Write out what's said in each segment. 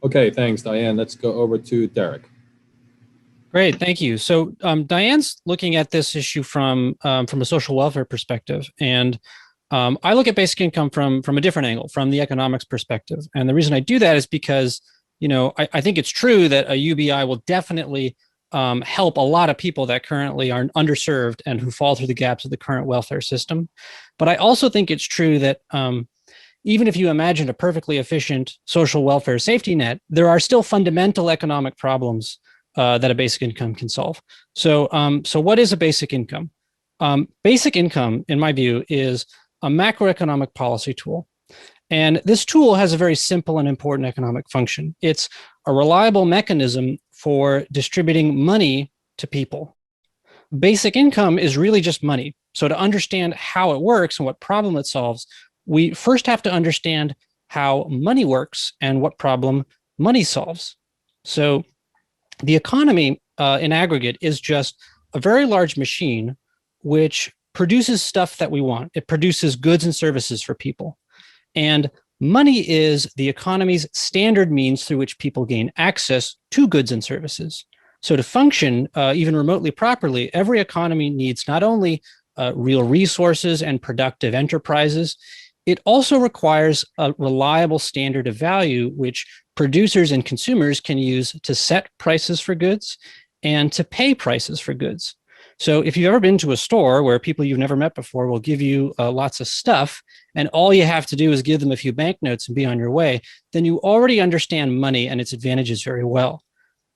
Okay, thanks, Diane. Let's go over to Derek. Great, thank you. So Diane's looking at this issue from a social welfare perspective, and I look at basic income from a different angle, from the economics perspective. And the reason I do that is because I think it's true that a UBI will definitely help a lot of people that currently are underserved and who fall through the gaps of the current welfare system. But I also think it's true that even if you imagine a perfectly efficient social welfare safety net, there are still fundamental economic problems that a basic income can solve. So what is a basic income? Basic income, in my view, is a macroeconomic policy tool. And this tool has a very simple and important economic function. It's a reliable mechanism for distributing money to people. Basic income is really just money. So to understand how it works and what problem it solves, we first have to understand how money works and what problem money solves. So the economy in aggregate is just a very large machine which produces stuff that we want. It produces goods and services for people. And money is the economy's standard means through which people gain access to goods and services. So to function even remotely properly, every economy needs not only real resources and productive enterprises, it also requires a reliable standard of value, which producers and consumers can use to set prices for goods and to pay prices for goods. So if you've ever been to a store where people you've never met before will give you lots of stuff, and all you have to do is give them a few banknotes and be on your way, then you already understand money and its advantages very well.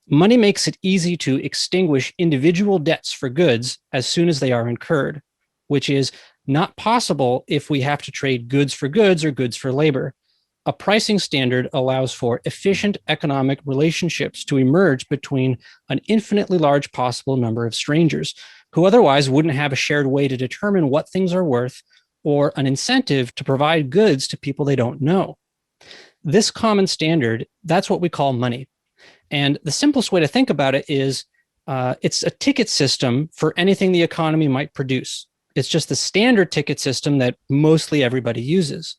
Money makes it easy to extinguish individual debts for goods as soon as they are incurred, which is not possible if we have to trade goods for goods or goods for labor. A pricing standard allows for efficient economic relationships to emerge between an infinitely large possible number of strangers who otherwise wouldn't have a shared way to determine what things are worth or an incentive to provide goods to people they don't know. This common standard, that's what we call money. And the simplest way to think about it is it's a ticket system for anything the economy might produce. It's just the standard ticket system that mostly everybody uses.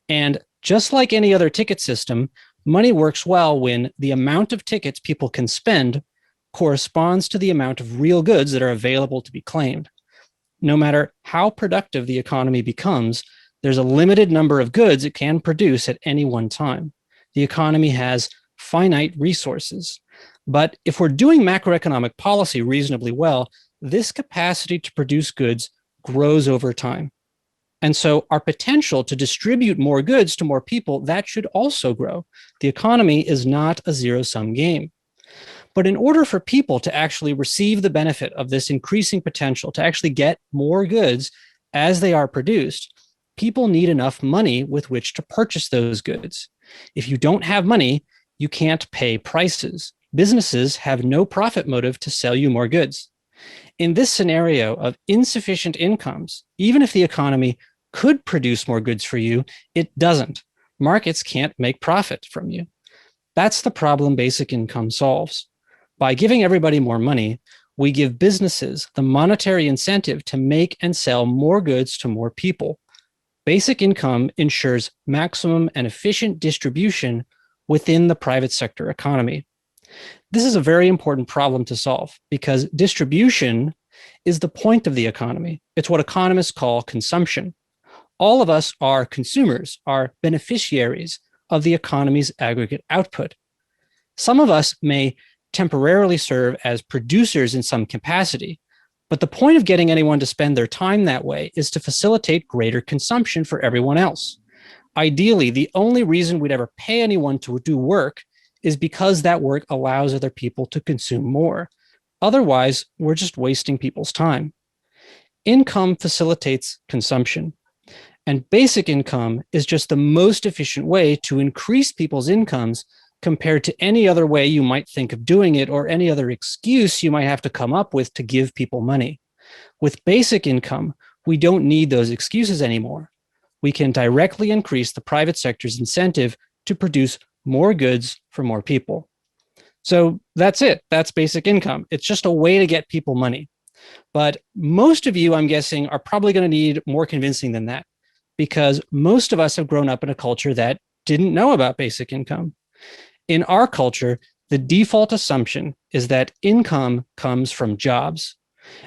And just like any other ticket system, money works well when the amount of tickets people can spend corresponds to the amount of real goods that are available to be claimed. No matter how productive the economy becomes, there's a limited number of goods it can produce at any one time. The economy has finite resources. But if we're doing macroeconomic policy reasonably well, this capacity to produce goods grows over time. And so our potential to distribute more goods to more people, that should also grow. The economy is not a zero-sum game. But in order for people to actually receive the benefit of this increasing potential, to actually get more goods as they are produced, people need enough money with which to purchase those goods. If you don't have money, you can't pay prices. Businesses have no profit motive to sell you more goods. In this scenario of insufficient incomes, even if the economy could produce more goods for you, it doesn't. Markets can't make profit from you. That's the problem basic income solves. By giving everybody more money, we give businesses the monetary incentive to make and sell more goods to more people. Basic income ensures maximum and efficient distribution within the private sector economy. This is a very important problem to solve because distribution is the point of the economy. It's what economists call consumption. All of us are consumers, are beneficiaries of the economy's aggregate output. Some of us may temporarily serve as producers in some capacity, but the point of getting anyone to spend their time that way is to facilitate greater consumption for everyone else. Ideally, the only reason we'd ever pay anyone to do work is because that work allows other people to consume more. Otherwise, we're just wasting people's time. Income facilitates consumption, and basic income is just the most efficient way to increase people's incomes compared to any other way you might think of doing it or any other excuse you might have to come up with to give people money. With basic income, we don't need those excuses anymore. We can directly increase the private sector's incentive to produce more goods for more people. So that's it. That's basic income. It's just a way to get people money. But most of you, I'm guessing, are probably going to need more convincing than that, because most of us have grown up in a culture that didn't know about basic income. In our culture, the default assumption is that income comes from jobs.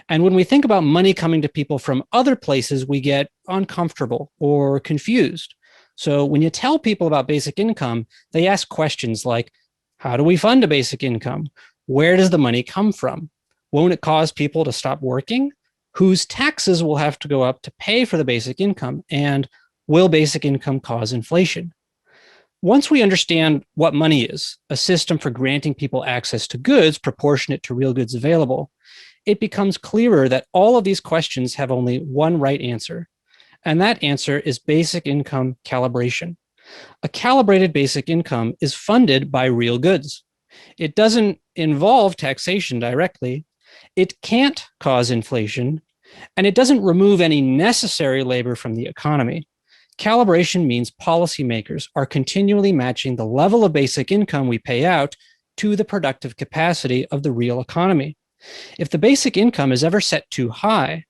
And when we think about money coming to people from other places, we get uncomfortable or confused. So when you tell people about basic income, they ask questions like, how do we fund a basic income? Where does the money come from? Won't it cause people to stop working? Whose taxes will have to go up to pay for the basic income? And will basic income cause inflation? Once we understand what money is, a system for granting people access to goods proportionate to real goods available, it becomes clearer that all of these questions have only one right answer. And that answer is basic income calibration. A calibrated basic income is funded by real goods. It doesn't involve taxation directly. It can't cause inflation, and it doesn't remove any necessary labor from the economy. Calibration means policymakers are continually matching the level of basic income we pay out to the productive capacity of the real economy. If the basic income is ever set too high,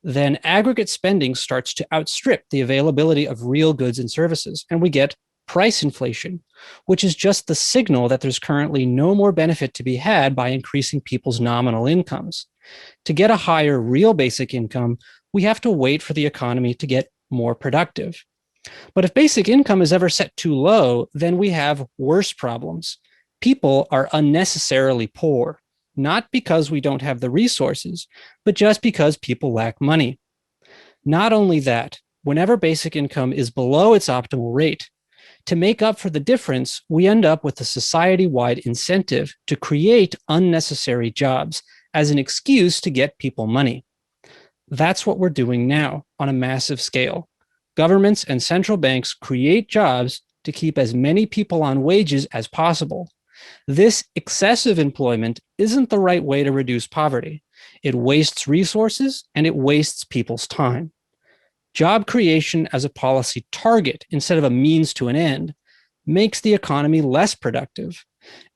then aggregate spending starts to outstrip the availability of real goods and services, and we get price inflation, which is just the signal that there's currently no more benefit to be had by increasing people's nominal incomes. To get a higher real basic income, we have to wait for the economy to get more productive. But if basic income is ever set too low, then we have worse problems. People are unnecessarily poor, not because we don't have the resources, but just because people lack money. Not only that, whenever basic income is below its optimal rate, to make up for the difference, we end up with a society-wide incentive to create unnecessary jobs as an excuse to get people money. That's what we're doing now on a massive scale. Governments and central banks create jobs to keep as many people on wages as possible. This excessive employment isn't the right way to reduce poverty. It wastes resources and it wastes people's time. Job creation as a policy target instead of a means to an end makes the economy less productive.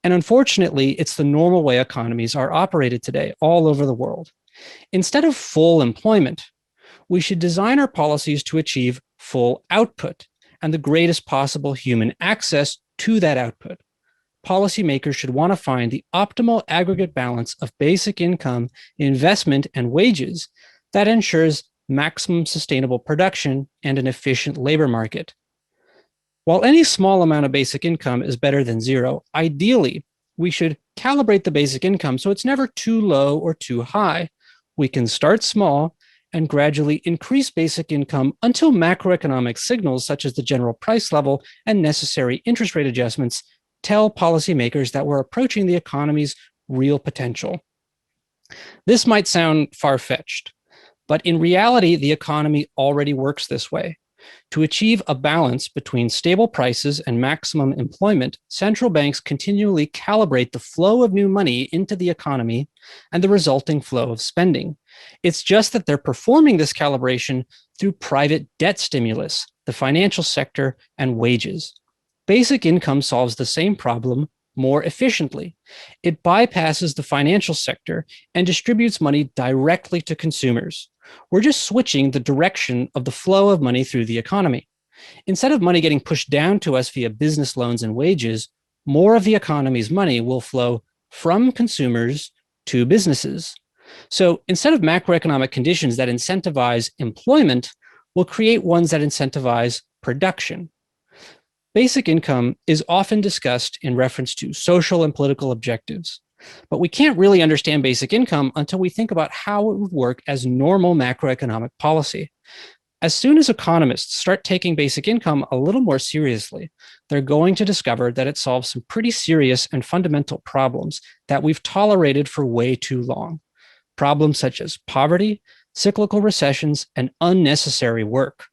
And unfortunately, it's the normal way economies are operated today all over the world. Instead of full employment, we should design our policies to achieve full output and the greatest possible human access to that output. Policymakers should want to find the optimal aggregate balance of basic income, investment, and wages that ensures maximum sustainable production and an efficient labor market. While any small amount of basic income is better than zero, ideally, we should calibrate the basic income so it's never too low or too high. We can start small and gradually increase basic income until macroeconomic signals such as the general price level and necessary interest rate adjustments tell policymakers that we're approaching the economy's real potential. This might sound far-fetched, but in reality, the economy already works this way. To achieve a balance between stable prices and maximum employment, central banks continually calibrate the flow of new money into the economy and the resulting flow of spending. It's just that they're performing this calibration through private debt stimulus, the financial sector, and wages. Basic income solves the same problem more efficiently. It bypasses the financial sector and distributes money directly to consumers. We're just switching the direction of the flow of money through the economy. Instead of money getting pushed down to us via business loans and wages, more of the economy's money will flow from consumers to businesses. So instead of macroeconomic conditions that incentivize employment, we'll create ones that incentivize production. Basic income is often discussed in reference to social and political objectives, but we can't really understand basic income until we think about how it would work as normal macroeconomic policy. As soon as economists start taking basic income a little more seriously, they're going to discover that it solves some pretty serious and fundamental problems that we've tolerated for way too long. Problems such as poverty, cyclical recessions, and unnecessary work.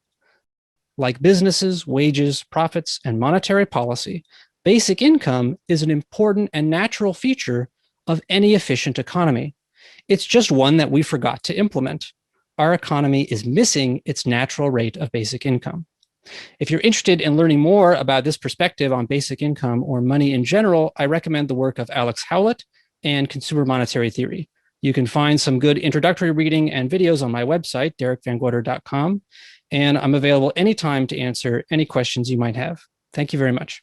Like businesses, wages, profits, and monetary policy, basic income is an important and natural feature of any efficient economy. It's just one that we forgot to implement. Our economy is missing its natural rate of basic income. If you're interested in learning more about this perspective on basic income or money in general, I recommend the work of Alex Howlett and Consumer Monetary Theory. You can find some good introductory reading and videos on my website, derekvangorder.com, and I'm available anytime to answer any questions you might have. Thank you very much.